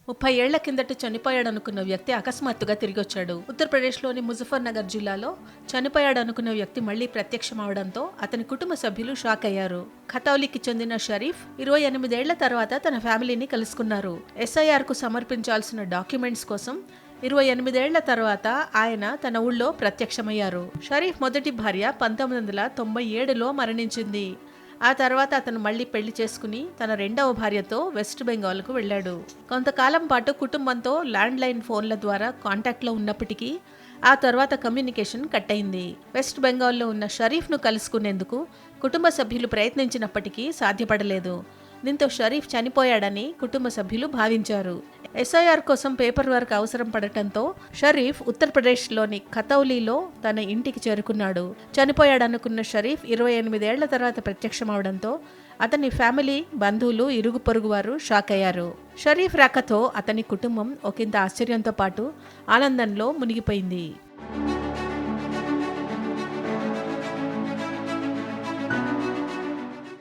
30 ఏళ్ల కిందట చనిపోయాడనుకున్న వ్యక్తి అకస్మాత్తుగా తిరిగొచ్చాడు. ఉత్తరప్రదేశ్లోని ముజఫర్ నగర్ జిల్లాలో చనిపోయాడనుకున్న వ్యక్తి మళ్లీ ప్రత్యక్షమవడంతో అతని కుటుంబ సభ్యులు షాక్ అయ్యారు. ఖతౌలీకి చెందిన షరీఫ్ 28 ఏళ్ల తర్వాత తన ఫ్యామిలీని కలుసుకున్నారు. ఎస్ఐఆర్ కు సమర్పించాల్సిన డాక్యుమెంట్స్ కోసం 28 ఏళ్ల తర్వాత ఆయన తన ఊళ్ళో ప్రత్యక్షమయ్యారు. షరీఫ్ మొదటి భార్య 1997లో మరణించింది. ఆ తర్వాత అతను మళ్లీ పెళ్లి చేసుకుని తన రెండవ భార్యతో వెస్ట్ బెంగాల్కు వెళ్లాడు. కొంతకాలం పాటు కుటుంబంతో ల్యాండ్ లైన్ ఫోన్ల ద్వారా కాంటాక్ట్లో ఉన్నప్పటికీ ఆ తర్వాత కమ్యూనికేషన్ కట్ అయింది. వెస్ట్ బెంగాల్లో ఉన్న షరీఫ్ను కలుసుకునేందుకు కుటుంబ సభ్యులు ప్రయత్నించినప్పటికీ సాధ్యపడలేదు. దీంతో షరీఫ్ చనిపోయాడని కుటుంబ సభ్యులు భావించారు. ఎస్ఐఆర్ కోసం పేపర్ వర్క్ అవసరం పడటంతో షరీఫ్ ఉత్తరప్రదేశ్లోని ఖతౌలీలో తన ఇంటికి చేరుకున్నాడు. చనిపోయాడనుకున్న షరీఫ్ 28 ఏళ్ల తర్వాత ప్రత్యక్షమవడంతో అతని ఫ్యామిలీ, బంధువులు, ఇరుగు పొరుగు వారు షాక్ అయ్యారు. షరీఫ్ రాకతో అతని కుటుంబం ఒకంత ఆశ్చర్యంతో పాటు ఆనందంలో మునిగిపోయింది.